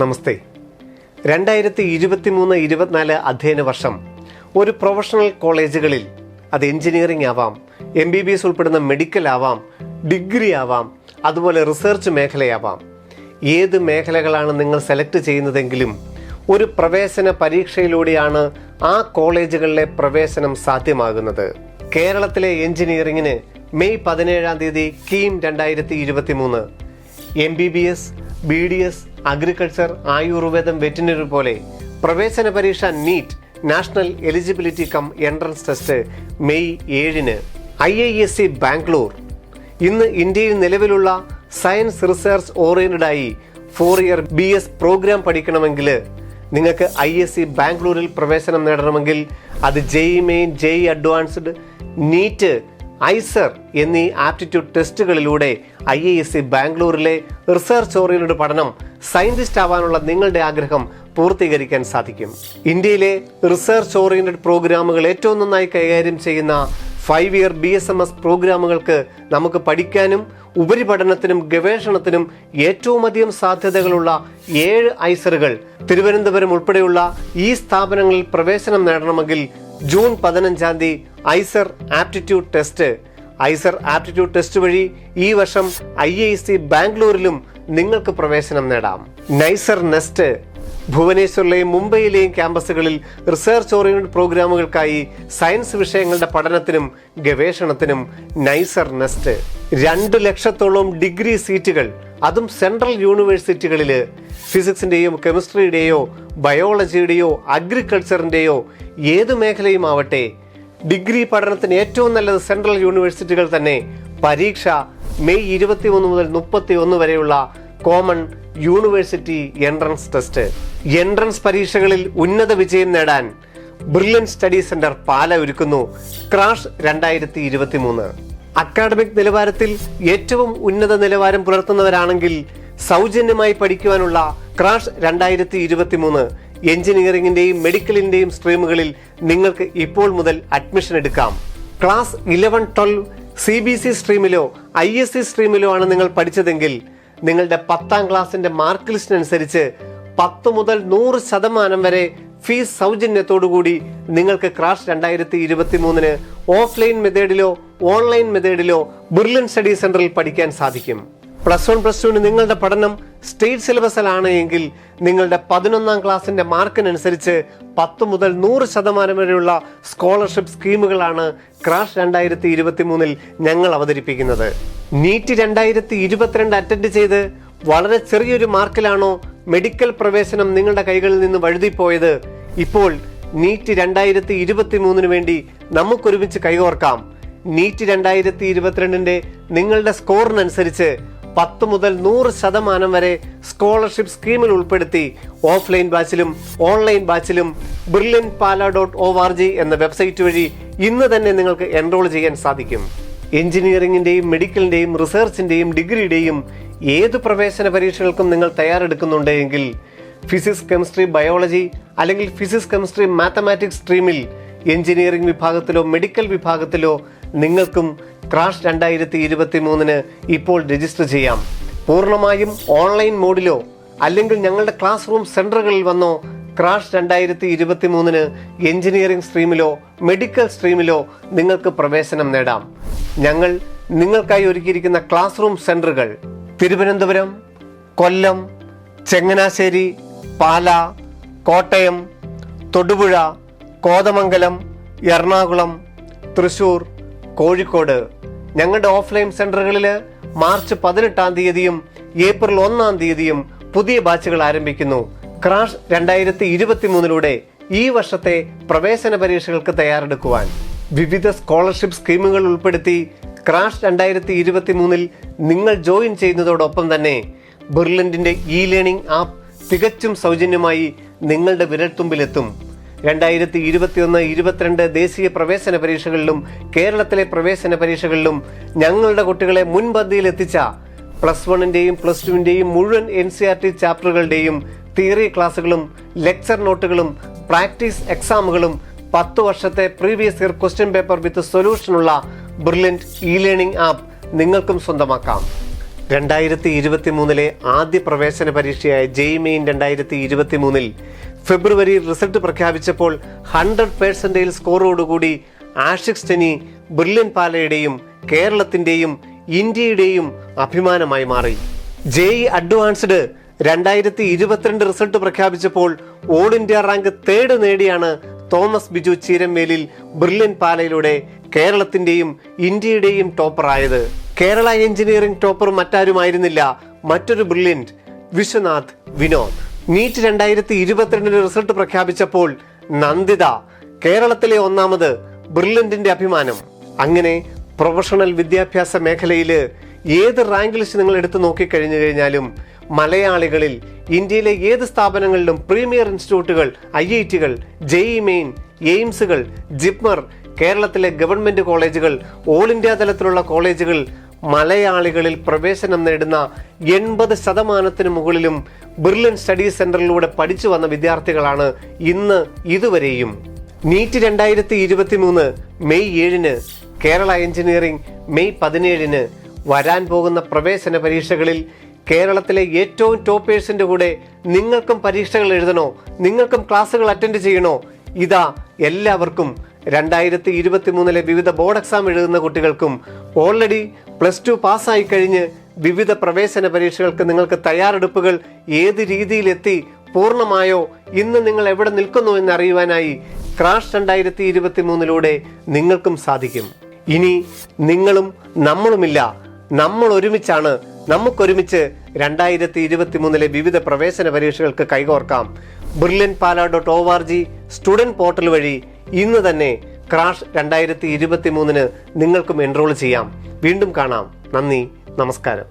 നമസ്തേ. 2023-24 അധ്യയന വർഷം ഒരു പ്രൊഫഷണൽ കോളേജുകളിൽ അത് എഞ്ചിനീയറിംഗ് ആവാം, MBBS ഉൾപ്പെടുന്ന മെഡിക്കൽ ആവാം, ഡിഗ്രി ആവാം, അതുപോലെ റിസർച്ച് മേഖലയാവാം. ഏത് മേഖലകളാണ് നിങ്ങൾ സെലക്ട് ചെയ്യുന്നതെങ്കിലും ഒരു പ്രവേശന പരീക്ഷയിലൂടെയാണ് ആ കോളേജുകളിലെ പ്രവേശനം സാധ്യമാകുന്നത്. കേരളത്തിലെ എഞ്ചിനീയറിംഗിന് May 17 KEAM 2023, MBBS, BDS, agriculture, ആയുർവേദം, വെറ്റിനറി പോലെ പ്രവേശന പരീക്ഷ NEET national eligibility cum entrance test May 7. IISER Bangalore ഇന്ന് ഇന്ത്യയിൽ നിലവിലുള്ള സയൻസ് റിസർച്ച് ഓറിയന്റഡായി 4 ഇയർ BS പ്രോഗ്രാം പഠിക്കണമെങ്കിൽ നിങ്ങൾക്ക് IISER ബാംഗ്ലൂരിൽ പ്രവേശനം നേടണമെങ്കിൽ അത് JEE Main, JEE Advanced, NEET, IISER എന്നീ ആപ്റ്റിറ്റ്യൂഡ് ടെസ്റ്റുകളിലൂടെ IISER ബാംഗ്ലൂരിലെ റിസർച്ച് ഓറിയന്റഡ് പഠനം സയന്റിസ്റ്റ് ആവാനുള്ള നിങ്ങളുടെ ആഗ്രഹം പൂർത്തീകരിക്കാൻ സാധിക്കും. ഇന്ത്യയിലെ റിസർച്ച് ഓറിയന്റഡ് പ്രോഗ്രാമുകൾ ഏറ്റവും നന്നായി കൈകാര്യം ചെയ്യുന്ന 5 ഇയർ BSMS പ്രോഗ്രാമുകൾക്ക് നമുക്ക് പഠിക്കാനും ഉപരിപഠനത്തിനും ഗവേഷണത്തിനും ഏറ്റവും അധികം സാധ്യതകളുള്ള 7 IISERകൾ തിരുവനന്തപുരം ഉൾപ്പെടെയുള്ള ഈ സ്ഥാപനങ്ങളിൽ പ്രവേശനം നേടണമെങ്കിൽ June 15 IISER aptitude test. IISER aptitude test വഴി ഈ വർഷം IISER ബാംഗ്ലൂരിലും നിങ്ങൾക്ക് പ്രവേശനം നേടാം. NEET നെസ്റ്റ് ഭുവനേശ്വറിലെയും മുംബൈയിലെയും ക്യാമ്പസുകളിൽ റിസർച്ച് ഓറിയന്റഡ് പ്രോഗ്രാമുകൾക്കായി സയൻസ് വിഷയങ്ങളുടെ പഠനത്തിനും ഗവേഷണത്തിനും NEET നെസ്റ്റ് 2 ലക്ഷത്തോളം ഡിഗ്രി സീറ്റുകൾ, അതും സെൻട്രൽ യൂണിവേഴ്സിറ്റികളിൽ ഫിസിക്സിന്റെയോ കെമിസ്ട്രിയുടെയോ ബയോളജിയുടെയോ അഗ്രികൾച്ചറിന്റെയോ ഏത് മേഖലയും ആവട്ടെ, ഡിഗ്രി പഠനത്തിന് ഏറ്റവും നല്ലത് സെൻട്രൽ യൂണിവേഴ്സിറ്റികൾ തന്നെ. പരീക്ഷ മെയ് 21 മുതൽ 31 വരെയുള്ള common university entrance test. Entrance പരീക്ഷകളിൽ ഉന്നത വിജയം നേടാൻ ബ്രില്യൻ സ്റ്റഡി സെന്റർ പാല ഒരുക്കുന്നു ക്രാഷ് 2023. അക്കാഡമിക് നിലവാരത്തിൽ ഏറ്റവും ഉന്നത നിലവാരം പുലർത്തുന്നവരാണെങ്കിൽ സൗജന്യമായി പഠിക്കുവാനുള്ള ക്രാഷ് 2023 എഞ്ചിനീയറിംഗിന്റെയും മെഡിക്കലിന്റെയും സ്ട്രീമുകളിൽ നിങ്ങൾക്ക് ഇപ്പോൾ മുതൽ അഡ്മിഷൻ എടുക്കാം. ക്ലാസ് 11-12 CBC സ്ട്രീമിലോ ISC സ്ട്രീമിലോ ആണ് നിങ്ങൾ പഠിച്ചതെങ്കിൽ നിങ്ങളുടെ 10ാം ക്ലാസിന്റെ മാർക്ക് ലിസ്റ്റിനനുസരിച്ച് 10 മുതൽ 100% വരെ ഫീസ് സൗജന്യത്തോടുകൂടി നിങ്ങൾക്ക് ക്രാഷ് 2023 ഓഫ്ലൈൻ മെത്തേഡിലോ ഓൺലൈൻ മെത്തേഡിലോ ബ്രില്യൻ സ്റ്റഡി സെന്ററിൽ പഠിക്കാൻ സാധിക്കും. +1 +2 നിങ്ങളുടെ പഠനം സ്റ്റേറ്റ് സിലബസിലാണ് എങ്കിൽ നിങ്ങളുടെ 11ാം ക്ലാസിന്റെ മാർക്കിനനുസരിച്ച് 10 മുതൽ 100% വരെയുള്ള സ്കോളർഷിപ്പ് സ്കീമുകളാണ് ക്രാഷ് 2023 ഞങ്ങൾ അവതരിപ്പിക്കുന്നത്. NEET 2022 അറ്റൻഡ് ചെയ്ത് വളരെ ചെറിയൊരു മാർക്കിലാണോ മെഡിക്കൽ പ്രവേശനം നിങ്ങളുടെ കൈകളിൽ നിന്ന് വഴുതിപ്പോയത്? ഇപ്പോൾ NEET 2023 വേണ്ടി നമുക്കൊരുമിച്ച് കൈകോർക്കാം. NEET 2022 നിങ്ങളുടെ സ്കോറിനനുസരിച്ച് 10 മുതൽ 100% വരെ സ്കോളർഷിപ്പ് സ്കീമിൽ ഉൾപ്പെടുത്തി ഓഫ്ലൈൻ ബാച്ചിലും ഓൺലൈൻ ബാച്ചിലും brilliantpala.org എന്ന വെബ്സൈറ്റ് വഴി ഇന്ന് തന്നെ നിങ്ങൾക്ക് എൻറോൾ ചെയ്യാൻ സാധിക്കും. എഞ്ചിനീയറിംഗിന്റെയും മെഡിക്കലിന്റെയും റിസർച്ചിന്റെയും ഡിഗ്രിയുടെയും ഏത് പ്രവേശന പരീക്ഷകൾക്കും നിങ്ങൾ തയ്യാറെടുക്കുന്നുണ്ടെങ്കിൽ ഫിസിക്സ്, കെമിസ്ട്രി, ബയോളജി അല്ലെങ്കിൽ ഫിസിക്സ്, കെമിസ്ട്രി, മാത്തമാറ്റിക്സ് സ്ട്രീമിൽ എഞ്ചിനീയറിംഗ് വിഭാഗത്തിലോ മെഡിക്കൽ വിഭാഗത്തിലോ നിങ്ങൾക്കും ക്രാഷ് 2023 ഇപ്പോൾ രജിസ്റ്റർ ചെയ്യാം. പൂർണ്ണമായും ഓൺലൈൻ മോഡിലോ അല്ലെങ്കിൽ ഞങ്ങളുടെ ക്ലാസ് റൂം സെന്ററുകളിൽ വന്നോ ക്രാഷ് 2023 എഞ്ചിനീയറിംഗ് സ്ട്രീമിലോ മെഡിക്കൽ സ്ട്രീമിലോ നിങ്ങൾക്ക് പ്രവേശനം നേടാം. ഞങ്ങൾ നിങ്ങൾക്കായി ഒരുക്കിയിരിക്കുന്ന ക്ലാസ് റൂം സെന്ററുകൾ തിരുവനന്തപുരം, കൊല്ലം, ചങ്ങനാശ്ശേരി, പാല, കോട്ടയം, തൊടുപുഴ, കോതമംഗലം, എറണാകുളം, തൃശൂർ, കോഴിക്കോട്. ഞങ്ങളുടെ ഓഫ്ലൈൻ സെന്ററുകളിൽ മാർച്ച് 18 ഏപ്രിൽ 1 പുതിയ ബാച്ചുകൾ ആരംഭിക്കുന്നു. ക്രാഷ് 2023 ഈ വർഷത്തെ പ്രവേശന പരീക്ഷകൾക്ക് തയ്യാറെടുക്കുവാൻ വിവിധ സ്കോളർഷിപ്പ് സ്കീമുകൾ ഉൾപ്പെടുത്തി ക്രാഷ് 2023 നിങ്ങൾ ജോയിൻ ചെയ്യുന്നതോടൊപ്പം തന്നെ ബിർലന്റിന്റെ ലേണിംഗ് ആപ്പ് തികച്ചും സൗജന്യമായി നിങ്ങളുടെ വിരൽത്തുമ്പിലെത്തും. 2021-22 ദേശീയ പ്രവേശന പരീക്ഷകളിലും കേരളത്തിലെ പ്രവേശന പരീക്ഷകളിലും ഞങ്ങളുടെ കുട്ടികളെ മുൻപന്തിയിൽ എത്തിച്ച +1ന്റെയും +2ന്റെയും മുഴുവൻ NCERT ചാപ്റ്ററുകളുടെയും തിയറി ക്ലാസുകളും ലെക്ചർ നോട്ടുകളും പ്രാക്ടീസ് എക്സാമുകളും 10 വർഷത്തെ previous year question paper with സൊല്യൂഷനുള്ള ബ്രില്യന്റ് ലേണിംഗ് ആപ്പ് നിങ്ങൾക്കും സ്വന്തമാക്കാം. 2023 ആദ്യ പ്രവേശന പരീക്ഷയായ JEE Main 2023 ഫെബ്രുവരി റിസൾട്ട് പ്രഖ്യാപിച്ചപ്പോൾ 100% സ്കോറോടുകൂടി ആഷിഖ് സ്റ്റനി ബ്രില്യൻ പാലയുടെയും കേരളത്തിന്റെയും ഇന്ത്യയുടെയും അഭിമാനമായി മാറി. JEE അഡ്വാൻസ്ഡ് 2022 റിസൾട്ട് പ്രഖ്യാപിച്ചപ്പോൾ ഓൾ ഇന്ത്യ റാങ്ക് 3 നേടിയാണ് തോമസ് ബിജു ചീരമേലിൽ ബ്രില്യൻ പാലയിലൂടെ കേരളത്തിന്റെയും ഇന്ത്യയുടെയും ടോപ്പറായത്. കേരള എഞ്ചിനീയറിംഗ് ടോപ്പർ മറ്റാരുമായിരുന്നില്ല, മറ്റൊരു Brilliant Vishwanath Vinod. NEET 2022 result പ്രഖ്യാപിച്ചപ്പോൾ Nanditha കേരളത്തിലെ ഒന്നാമത്, ബ്രില്യന്റിന്റെ അഭിമാനം. അങ്ങനെ പ്രൊഫഷണൽ വിദ്യാഭ്യാസ മേഖലയിൽ ഏത് റാങ്ക് ലിസ്റ്റ് നിങ്ങൾ എടുത്തു നോക്കിക്കഴിഞ്ഞു കഴിഞ്ഞാലും മലയാളികളിൽ ഇന്ത്യയിലെ ഏത് സ്ഥാപനങ്ങളിലും പ്രീമിയർ ഇൻസ്റ്റിറ്റ്യൂട്ടുകൾ, IITകൾ, JEE Main, AIIMSകൾ, JIPMER, കേരളത്തിലെ ഗവൺമെന്റ് കോളേജുകൾ, ഓൾ ഇന്ത്യ തലത്തിലുള്ള കോളേജുകൾ മലയാളികളിൽ പ്രവേശനം നേടുന്ന 80% മുകളിലും ബ്രില്യൻ സ്റ്റഡി സെന്ററിലൂടെ പഠിച്ചു വന്ന വിദ്യാർത്ഥികളാണ് ഇന്ന് ഇതുവരെയും. നീറ്റ് 2023 മെയ് 7-ന്, കേരള എഞ്ചിനീയറിംഗ് മെയ് 17-ന്. വരാൻ പോകുന്ന പ്രവേശന പരീക്ഷകളിൽ കേരളത്തിലെ ഏറ്റവും ടോപ്പേഴ്സിന്റെ കൂടെ നിങ്ങൾക്കും പരീക്ഷകൾ എഴുതണോ, നിങ്ങൾക്കും ക്ലാസ്സുകൾ അറ്റൻഡ് ചെയ്യണോ? ഇതാ എല്ലാവർക്കും 2023 വിവിധ ബോർഡ് എക്സാം എഴുതുന്ന കുട്ടികൾക്കും ഓൾറെഡി +2 പാസ്സായി കഴിഞ്ഞ് വിവിധ പ്രവേശന പരീക്ഷകൾക്ക് നിങ്ങൾക്ക് തയ്യാറെടുപ്പുകൾ ഏത് രീതിയിലെത്തി, പൂർണ്ണമായോ, ഇന്ന് നിങ്ങൾ എവിടെ നിൽക്കുന്നു എന്നറിയുവാനായി ക്രാഷ് 2023 നിങ്ങൾക്കും സാധിക്കും. ഇനി നിങ്ങളും നമ്മളുമില്ല, നമ്മൾ ഒരുമിച്ചാണ്. നമുക്കൊരുമിച്ച് 2023 വിവിധ പ്രവേശന പരീക്ഷകൾക്ക് കൈകോർക്കാം. brilliantpala.org സ്റ്റുഡന്റ് പോർട്ടൽ വഴി ഇന്ന് തന്നെ ക്രാഷ് 2023 നിങ്ങൾക്കും എൻറോൾ ചെയ്യാം. വീണ്ടും കാണാം. നന്ദി, നമസ്കാരം.